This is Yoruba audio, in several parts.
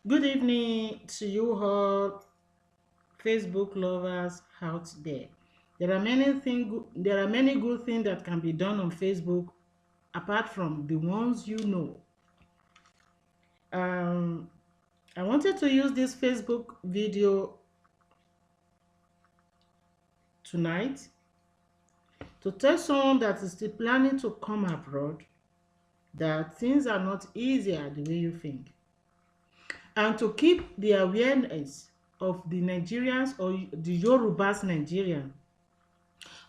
Good evening to you all, Facebook lovers out there. There are many good things that can be done on Facebook apart from the ones you know. Um, I wanted to use this Facebook video tonight to tell someone that is still planning to come abroad that things are not easier the way you think, and to keep the awareness of the Nigerians or the Yorubas Nigerian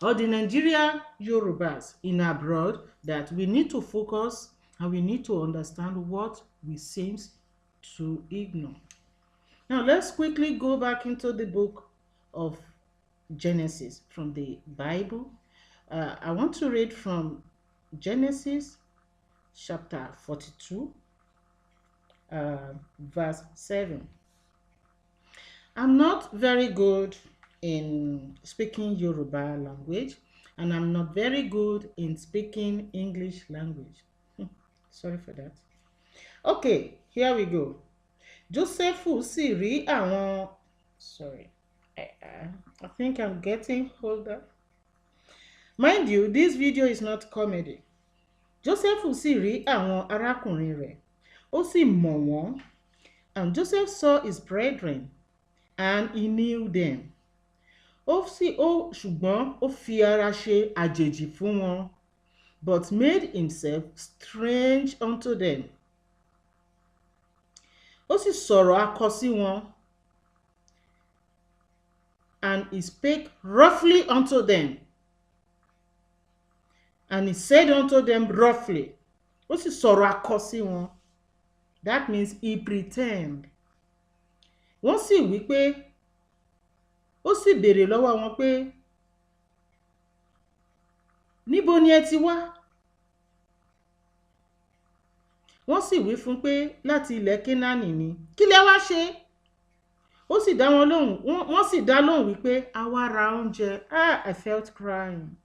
or the Nigerian Yorubas in abroad that we need to focus and we need to understand what we seems to ignore. Now let's quickly go back into the book of Genesis from the Bible. I want to read from Genesis chapter 42, verse 7. I'm not very good in speaking Yoruba language, and I'm not very good in speaking English language. Sorry for that. Okay, here we go. Jósẹ́fù sì rí àwọn. Sorry, I think I'm getting older. Mind you, this video is not comedy. Jósẹ́fù sì rí àwọn arákùnrin rẹ̀, ó sì mọ̀ wọ́n. And Joseph saw his brethren, and he knew them. Ṣùgbọ́n ó fi ara ṣe àjèjì fún wọn, but made himself strange unto them. Ó sì sọ̀rọ̀ akọ sí wọn, and he spake roughly unto them. And he said unto them roughly. Ó sì sọ̀rọ̀ akọ sí wọn. That means he pretend. Wọ́n sì wí pé, ó sì béèrè lọ́wọ́ wọn pé, níbo ni ẹ ti wá? Wọ́n sì wí fún pé láti ilẹ̀ Kénáánì ni. Kí lẹ wá ṣe? Ó sì dá wọn lóhùn, wọ́n sì dá lóhùn wípé a wá ra oúnjẹ. I felt crying.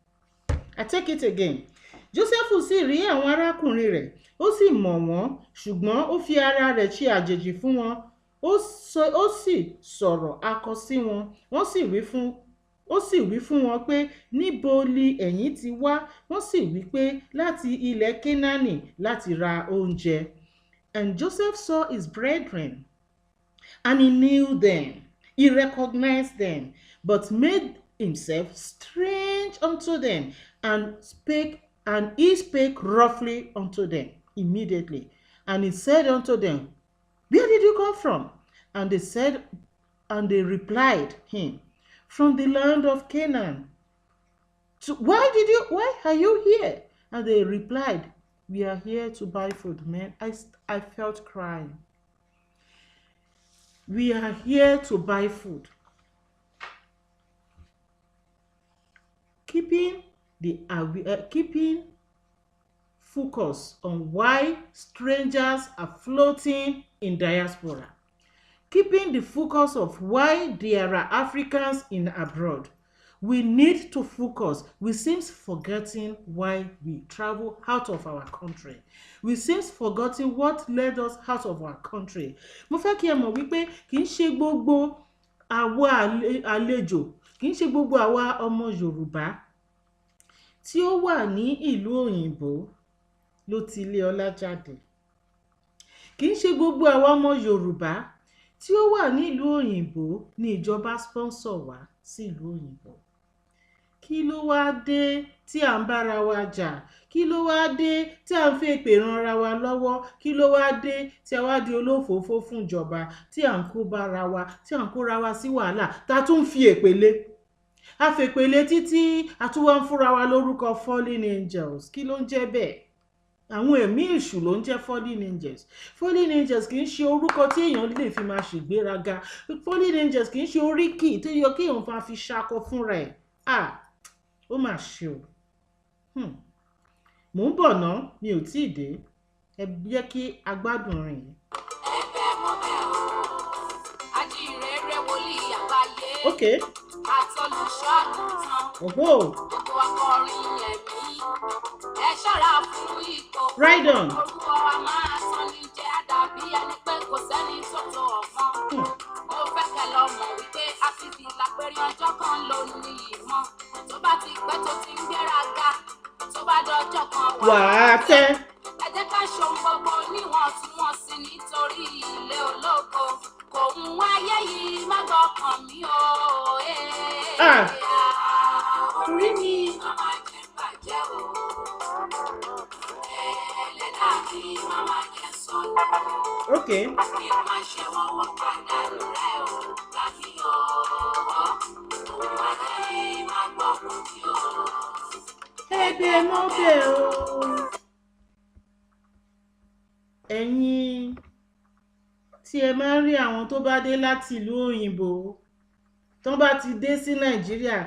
I take it again. Jósẹ́fù sì rí àwọn arákùnrin rẹ̀, ó sì mọ̀ wọ́n, ṣùgbọ́n ó fi ara rẹ̀ ṣe àjèjì fún wọn. Ó sì sọ̀rọ̀ akọ sí wọn. Ó sì wí fún wọn pé níbo ni ẹ̀yin ti wá? Wọ́n sì wí pé láti ilẹ̀ Kénáánì láti ra oúnjẹ. And Joseph saw his brethren, and he knew them. He recognized them, but made himself strange unto them, and he spake roughly unto them immediately. And he said unto them, where did you come from? And they replied him, from the land of Canaan. So why are you here? And they replied, we are here to buy food. Man, I felt crying. We are here to buy food. Keeping focus on why strangers are floating in diaspora. Keeping the focus of why there are Africans in abroad. We need to focus. We seem forgetting why we travel out of our country. We seem forgetting what led us out of our country. Mo fẹ́ kí ẹ mọ̀ wípé kì í ṣe gbogbo àwa àlejò, kì í ṣe gbogbo àwa ọmọ Yorùbá tí ó wà ní ìlú òyìnbó ló ti ilé ọlá jáde. Kì í ṣe gbogbo àwa ọmọ Yorùbá tí ó wà ní ìlú òyìnbó ni ìjọba sponsor wá sí ìlú òyìnbó. Kí ló wá dé tí à ń bára wa jà? Kí ló wá dé tí à ń fi èpè ranra wa lọ́wọ́? Kí ló wá dé tí a wá di olófòófó fún ìjọba, tí à ń kó bára wa, tí à ń kóra wa sí wàhálà, tá tún fi èpè lé? A fèpè lé títí a tún wá ń fúnra wa lórúkọ fallen angels. Kí ló ń jẹ́ bẹ́ẹ̀? Àwọn ẹ̀mí èṣù ló ń jẹ́ fallen angels. Fallen angels kì í ṣe orúkọ tí èèyàn lè fi máa ṣègbéraga. Fallen angels kì í ṣe oríkì tó yẹ kí èèyàn máa fi ṣakọ fúnra ẹ̀. Ó mà ṣe o. Mò ń bọ̀ ná, mi ò tíì dé. Ẹ jẹ́ kí a gbádùn rìn yìí. Ẹ̀bẹ̀ mọ́ bẹ̀ o, ajíhìnrere wòlíì àgbáyé. Okay. Àtolùṣọ́ àgùntàn. Gbogbo akọrin ẹ̀mí. Ẹ ṣọ́ra fún ìkòkò. Ride on. Orúkọ wa máa sọ ní jẹ́ àdàbí ẹni pé kò sẹ́ni tó tó wà á tẹ́. ẹ jẹ́ ká ṣohun gbogbo níwọ̀ntúnwọ̀nsì nítorí ilé ológo kò ń wáyé yìí má gbọ́kàn mí o. Orí mi màmá jẹ́ bàjẹ́ o. Ẹlẹ́dàá mi màmá jẹ́ sọnù. Okay. Mi ò máa ṣe wọ́wọ́ pàdánù rẹ̀ o. Gbà mí o. Òun ayé má gbọ́kàn mí o. Ẹ̀bẹ̀ mo bẹ̀ o. Ẹ̀yin tí ẹ máa ń rí àwọn tó bá dé láti ìlú òyìnbó tó bá ti dé sí Nàìjíríà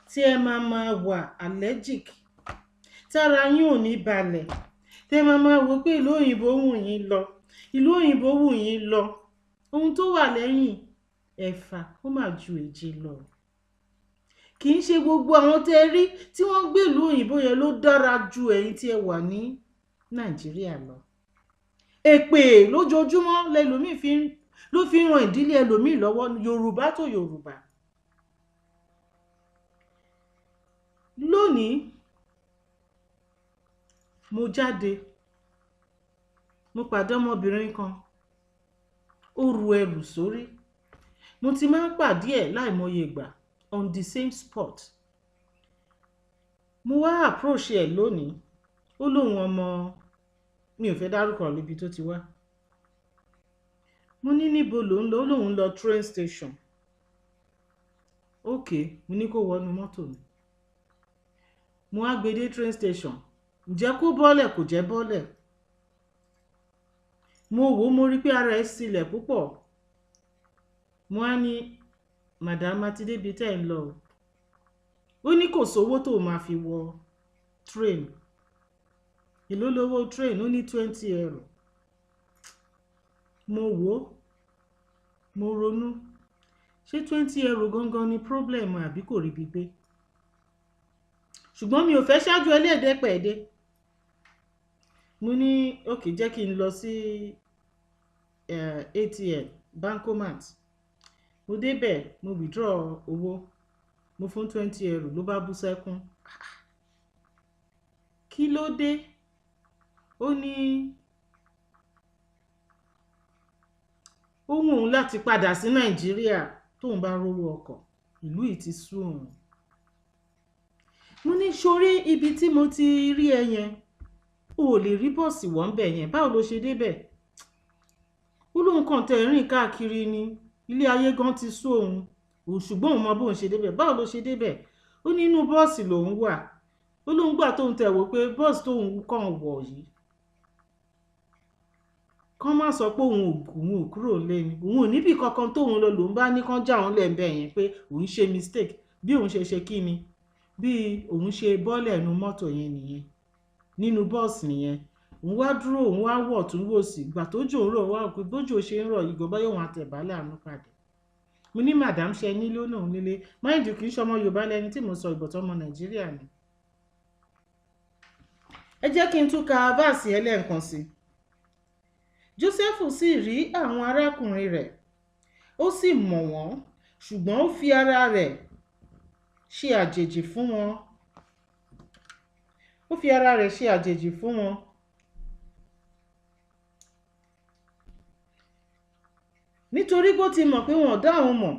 tí ẹ máa wà allergic tára yín ò ní balẹ̀ tẹ́ máa wò pé ìlú òyìnbó wù yín lọ ìlú òyìnbó wù yín lọ ohun tó wà lẹ́yìn ẹ̀fà ó mà ju èje lọ. Kì í ṣe gbogbo àwọn tẹ́ rí tí wọ́n gbé ìlú òyìnbó yẹn ló dára ju ẹ̀yin tí ẹ wà ní Nàìjíríà lọ. Èpè lójoojúmọ́ lẹlòmíì ló fi ń ran ìdílé ẹlòmíì lọ́wọ́ Yorùbá tó Yorùbá. Lónìí mo jáde mo pàdé ọmọbìnrin kan ó ru ẹrù sórí. Mo ti máa ń pàdé ẹ̀ láìmọye ìgbà on the same spot. Mo wá approach ẹ̀ lónìí ó lóun ọmọ mi ò fẹ́ dárúkọ níbi tó ti wá. Mo ní níbo ló ń lọ ó lóun lọ train station. Okay, mo ní kó wọnú mọ́tò mi. Mo wá gbé dé train station. Ǹjẹ́ kó bọ́lẹ̀ kò jẹ́ bọ́lẹ̀. Mo wò mo rí pé ara ẹ̀ sílẹ̀ púpọ̀. Mo wá ní madam àti débi tẹ́ ń lọ. Ó ní kò sówó tó máa fi wọ train. Èló lówó train? Ó ní 20 euro. Mo wò mo ronú ṣé 20 euro gangan ni problem àbí kò rí gbígbé. Ṣùgbọ́n mi ò fẹ́ ṣáájú ẹlẹ́ẹ̀dẹ́pẹ̀ẹ́dẹ́. Mo ní okay jẹ́ kí n lọ sí ATM bankomat. Mo débẹ̀ mo withdraw owó mo fún 20 euro ló bá bú sẹ́kún. Kí ló dé? Ó ní ó wù ú láti padà sí Nàìjíríà tóun bá rówó ọkọ̀ ìlú yìí ti sú òun. Mo ní sórí ibi tí mo ti rí ẹ yẹn o ò lè rí bọ́ọ̀sì wọ́n bẹ̀ yẹn báwo ló ṣe débẹ̀? Ó lóun kàn tẹ̀ rìn káàkiri ni ilé ayé gan ti sú òun ṣùgbọ́n òun mọ bóun ṣe débẹ̀. Báwo ló ṣe débẹ̀? Ó ní inú bọ́ọ̀sì lòun wà. Ó lóun gbà tóun tẹ̀ wò pé bọ́ọ̀sì tóun kàn wọ̀ yìí kán má sọ pé òun ò kúrò lé ni òun ò níbì kankan tóun lọ lòun bá ní kán já òun lẹ́ẹ̀bẹ̀ yẹn pé òun ṣe mistake bí òun ṣe kí ni bí òun ṣe bọ́ọ̀lẹ̀ ẹnu mọ́tò yẹn nìyẹn nínú bọ́ọ̀sì nìyẹn. Òun wá dúró òun wá wọ̀ tún wò sí ìgbà tójò ń rọ̀ wá pé bójò ṣe ń rọ̀ yìí gan báyọ̀ wọn àtẹ̀bálẹ̀ àánú pàdé. Mo ní madam ṣe nílò náà nílé mind you kì í ṣọmọ Yorùbá lẹni tí mo sọ ìbọ̀tọ̀ ọmọ Nàìjíríà ni. Ẹ jẹ́ kí n tún ka báàsì ẹlẹ́ǹkan sí. Jósẹ́fù sì rí àwọn arákùnrin rẹ̀ ó sì mọ̀ wọ́n ṣùgbọ́n ó fi ara rẹ̀ ṣe àjèjì fún wọn. Ó fi ara rẹ̀ ṣe àjèjì fún wọn. Nítorí bó ti mọ̀ pé wọn ò dá òun mọ̀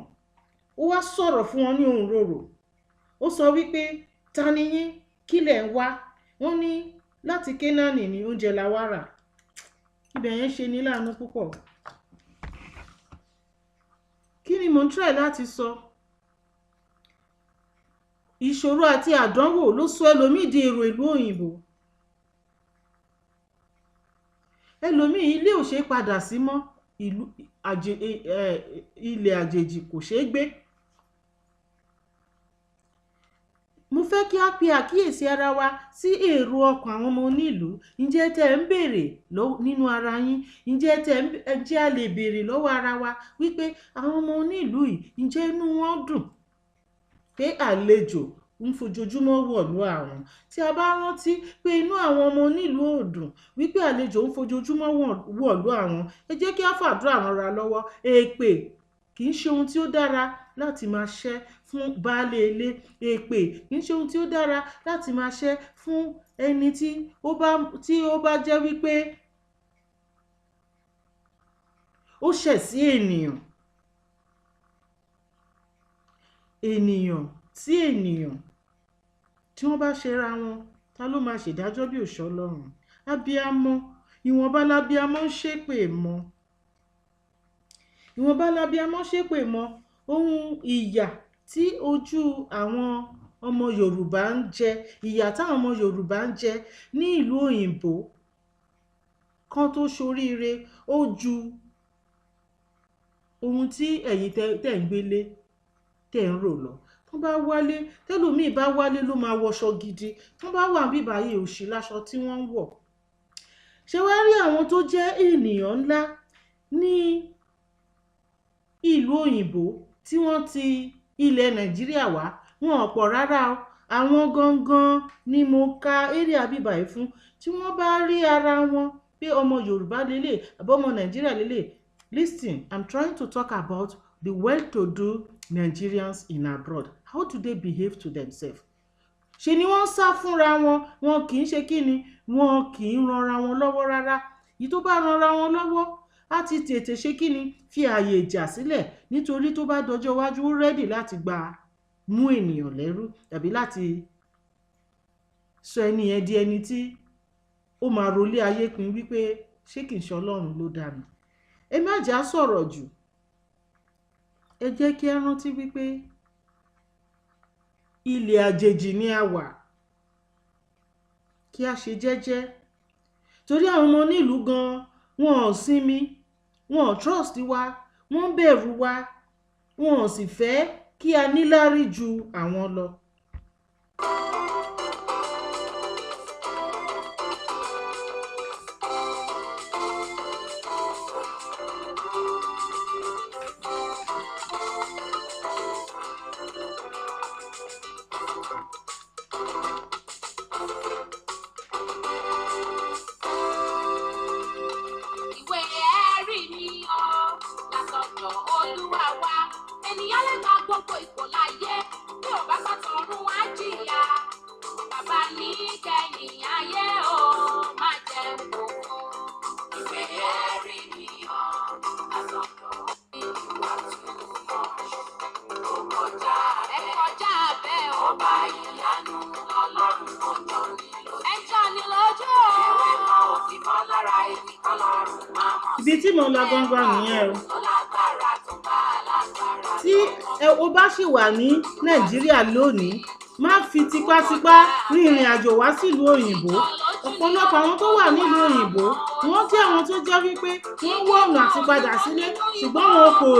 ó wá sọ̀rọ̀ fún wọn ní ohùn rorò. Ó sọ wípé ta ni yín kí lẹ̀ ń wá? Wọ́n ní láti Kénáánì ni oúnjẹ la wá rà. Ibẹ̀ yẹn ṣe ní láàánú púpọ̀. Kí ni mò ń try láti sọ? Ìṣòro àti àdánwò ló sọ ẹlòmíì di èrò ìlú òyìnbó. Ẹlòmíì ilé ò ṣe padà sí mọ́ ilẹ̀ àjèjì kò ṣeé gbé. Mo fẹ́ kí a pe àkíyèsí ara wa sí èrò ọkàn àwọn ọmọ onílùú. Ǹjẹ́ tẹ́ ń béèrè nínú ara yín? Ǹjẹ́ a lè béèrè lọ́wọ́ ara wa wípé àwọn ọmọ onílùú yìí ǹjẹ́ inú wọn dùn pé àlejò ń fojoojúmọ́ wọ̀lú àwọn? Tí a bá rántí pé inú àwọn ọmọ onílùú ò dùn wípé àlejò ń fojoojúmọ́ wọ̀lú àwọn, ẹ jẹ́ kí a fàdúrà ràn ra lọ́wọ́. Èpè kì í ṣe ohun tí ó dára láti máa ṣẹ́ fún baálé ilé. Èpè kì í ṣe ohun tí ó dára láti máa ṣẹ́ fún ẹni tí ó bá jẹ́ wípé ó ṣẹ̀ sí ènìyàn. Sí ènìyàn tí wọ́n bá ṣera wọn, ta ló máa ṣèdájọ́ bí òṣì Ọlọ́run? Abíamọ, ìwọ̀nba lábíamọ ń ṣépè mọ́. Ìwọ̀nba lábíamọ ṣépè mọ́. Ohun ìyà tí ojú àwọn ọmọ Yorùbá ń jẹ, ìyà táwọn ọmọ Yorùbá ń jẹ ní ìlú òyìnbó kan tó ṣoríire, ó ju ohun tí ẹ̀yin tẹ̀ ń gbélé tẹ̀ ń rò lọ. Tó bá wálé, tẹ́lòmíì bá wálé ló máa wọṣọ gidi. Tó bá wà níbí báyìí òṣì láṣọ tí wọ́n ń wọ̀. Ṣé wá rí àwọn tó jẹ́ ènìyàn ńlá ní ìlú òyìnbó tí wọ́n ti ilẹ̀ Nàìjíríà wá, wọn ò pọ̀ rárá o. Àwọn gangan ni mo ka area bíbáyìí fún. Tí wọ́n bá rí ara wọn pé ọmọ Yorùbá lélẹ̀ àbí ọmọ Nàìjíríà lélẹ̀. Listen, I'm trying to talk about the well-to-do Nigerians in abroad. How do they behave to themselves? Ṣe ni wọ́n sá fúnra wọn, wọn kì í ṣe kíni, wọn kì í ranra wọn lọ́wọ́ rárá. Èyí tó bá ranra wọn lọ́wọ́ á ti tètè ṣe kíni, fi ààyè ìjà sílẹ̀, nítorí tó bá dọjọ́ iwájú ó rẹ́dì láti mú ènìyàn lẹ́rú tàbí láti sọ ẹni yẹn di ẹni tí ó máa rolé ayé pin wípé ṣé kìí ṣe Ọlọ́run ló dá mi. Ẹ má jà sọ̀rọ̀ jù. Ẹ jẹ́ kí a rántí wípé ilẹ̀ àjèjì ni a wà. Kí a ṣe jẹ́jẹ́. Torí àwọn ọmọ nílùú gan, wọn ò sinmi, wọn ò trust wa, wọ́n bẹ̀rù wa, wọn ò sì fẹ́ kí a níláárí ju àwọn lọ. Ìwé ẹ̀rí ni ó látọ̀dọ̀ Olúwa wá. Ènìyàn lè gba gbogbo ipò láyé, bí ò bá sọ̀tọ̀run á jìyà. Bàbá ní kẹ́yìn ayé o, má jẹ́ gbogbo. Ìwé ẹ̀rí ni ó látọ̀dọ̀ Olúwa túmọ̀. Ó kọjá bẹ́ẹ̀ ọba ìyanu Ọlọ́run ó jọ ní lójú. Ẹ jọ ní lójú. Ewé kan ò fi bọ́ lára èmi kọ́lọ́run máa mọ̀. Ibi tí mo lọ gangan nìyẹn o. Ọlágbára tó bá lágbára. Tí o bá ṣì wà ní Nàìjíríà lónìí, má fi tipátipá rin ìrìn àjò wá sílùú òyìnbó. Ọ̀pọ̀lọpọ̀ àwọn tó wà nílùú òyìnbó, wọ́n jẹ́ àwọn tó jẹ́ wípé wọ́n wọ ọ̀nà àti padà sílé, ṣùgbọ́n wọn kò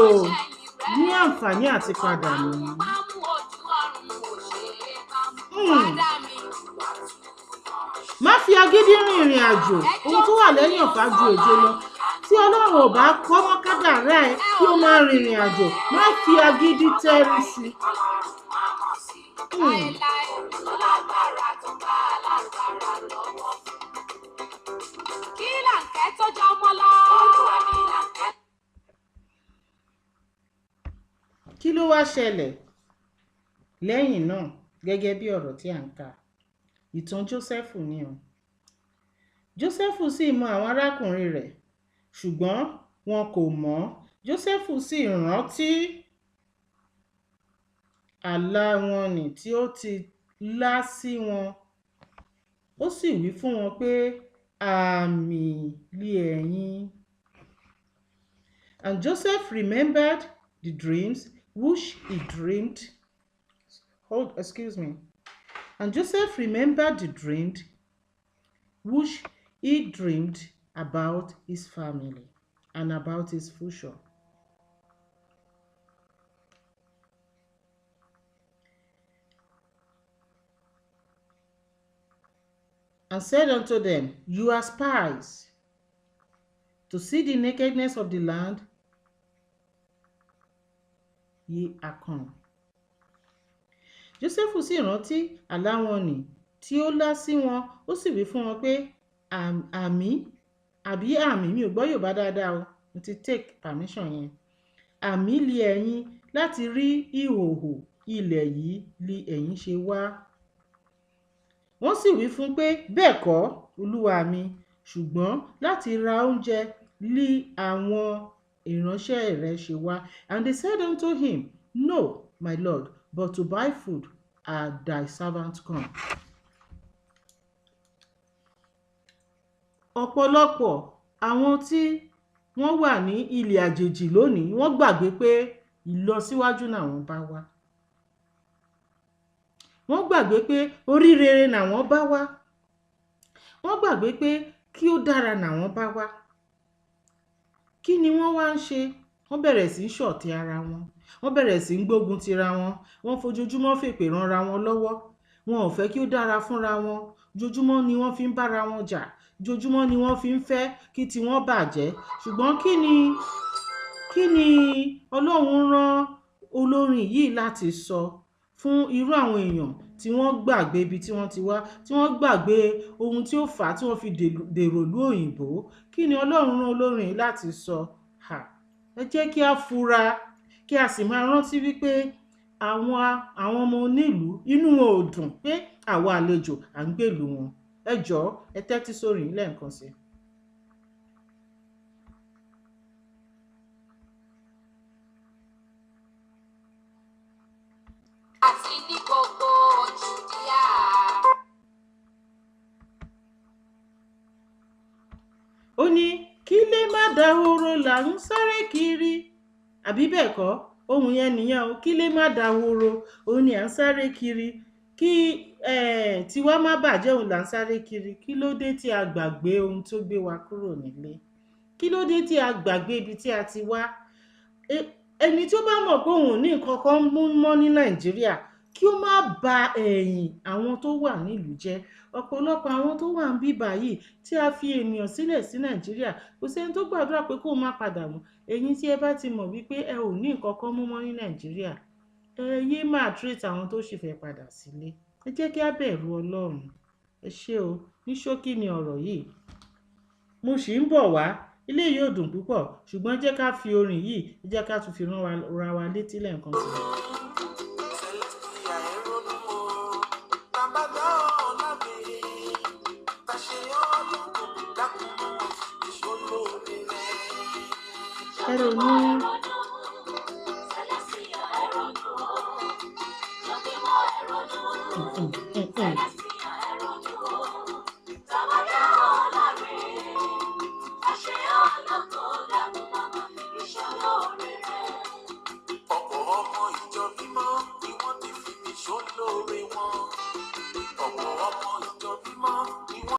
ní àǹfààní àti padà nìyí. Má fi agídí rin ìrìn àjò. Ohun tó wà lẹ́yìn ọ̀fà ju èje lọ. Tí Ọlọ́run ò bá kọ́ mọ́ kádàrá ẹ kí o máa rin ìrìn àjò, má fi agídí tẹ́rí sí. Kí làǹkẹ́ tó jọ ọmọ lọ? Kí ló wá ṣẹlẹ̀ lẹ́yìn náà gẹ́gẹ́ bí ọ̀rọ̀ tí à ń kà? Ìtàn Jósẹ́fù ni o. Jósẹ́fù sì mọ àwọn arákùnrin rẹ̀, ṣùgbọ́n wọn kò mọ̀. Jósẹ́fù sì rántí àlá wọn nì tí ó ti lá sí wọn. Ó sì wí fún wọn pé àmì lé ẹ̀yin. And Joseph remembered the dreams which he dreamed. And Joseph remembered the dream which he dreamed about his family and about his future. And said unto them, you are spies to see the nakedness of the land ye are come. Jósẹ́fù sì rántí àlá wọn nì tí ó lá sí wọn, ó sì wí fún wọn pé àmì mi ò gbọ́ Yorùbá dáadáa o, mo ti take permission yẹn. Àmì lé ẹ̀yin láti rí ìhòhò ilẹ̀ yìí li ẹ̀yin ṣe wá. Wọ́n sì wí fún pé, bẹ́ẹ̀ kọ́, olúwa mi, ṣùgbọ́n láti ra oúnjẹ li àwọn ìránṣẹ́ rẹ ṣe wá. And they said unto him, No, my lord, but to buy food are thy servants come. Ọ̀pọ̀lọpọ̀ àwọn tí wọ́n wà ní ilẹ̀ àjèjì lónìí, wọ́n gbàgbé pé ìlọsíwájú làwọn bá wá. Wọ́n gbàgbé pé oríire làwọn bá wá. Wọ́n gbàgbé pé kí ó dára làwọn bá wá. Kí ni wọ́n wá ń ṣe? Wọ́n bẹ̀rẹ̀ sí í ṣọ̀tẹ̀ ara wọn. Wọ́n bẹ̀rẹ̀ sí í gbógun tira wọn. Wọ́n fojoojúmọ́ fèpè ranra wọn lọ́wọ́. Wọn ò fẹ́ kí ó dára fúnra wọn. Ojoojúmọ́ ni wọ́n fi ń bára wọn jà. Ojoojúmọ́ ni wọ́n fi ń fẹ́ kí tiwọn bàjẹ́. Ṣùgbọ́n kí ni Ọlọ́run rán olórin yìí láti sọ fún irú àwọn èèyàn tí wọ́n gbàgbé ibi tí wọ́n ti wá, tí wọ́n gbàgbé ohun tí ó fà á tí wọ́n fi dèrò ìlú òyìnbó? Kí ni Ọlọ́run rán olórin yìí láti sọ? Ẹ jẹ́ kí a fura, kí a sì máa rántí wípé àwọn ọmọ onílùú inú wọn ò dùn pé àwa àlejò à ń gbèlú wọn. Ẹ jọ̀ọ́, ẹ tẹ́tí sórí yìí lẹ́ẹ̀kan sí. Àti ní gbogbo Jùdíà. Ó ní kí lè má dahoro là ń sáré kiri. Àbí bẹ́ẹ̀ kọ́? Ohun yẹn nìyẹn o. Kí lè má dahoro, òun ni à ń sáré kiri. Kí tiwa má bàjẹ́, òun là ń sáré kiri. Kí ló dé tí a gbàgbé ohun tó gbé wa kúrò nílé? Kí ló dé tí a gbàgbé ibi tí a ti wá? Ẹni tí ó bá mọ̀ pé òun ò ní nǹkan kan mú mọ́ ní Nàìjíríà, kí ó má ba ẹ̀yìn àwọn tó wà nílùú jẹ́. Ọ̀pọ̀lọpọ̀ àwọn tó wà ń bí báyìí tí a fi ènìyàn sílẹ̀ sí Nàìjíríà, kò sẹ́ni tó gbàdúrà pé kó má padà mọ́. Ẹ̀yin tí ẹ bá ti mọ̀ wípé ẹ ò ní nǹkan kan mú mọ́ ní Nàìjíríà, ẹ yé máa treat àwọn tó sì fẹ́ padà sílé. Ẹ jẹ́ kí a bẹ̀rù Ọlọ́run. Ẹ ṣé o. Ní ṣókí ni ọ̀rọ̀ yìí. Mo sì ń bọ̀ wá. Ilé yìí ò dùn púpọ̀, ṣùgbọ́n jẹ́ ká fi orin yìí, jẹ́ ká tún fi ra wa létí lẹ́ẹ̀kan sí. Ẹ ronú.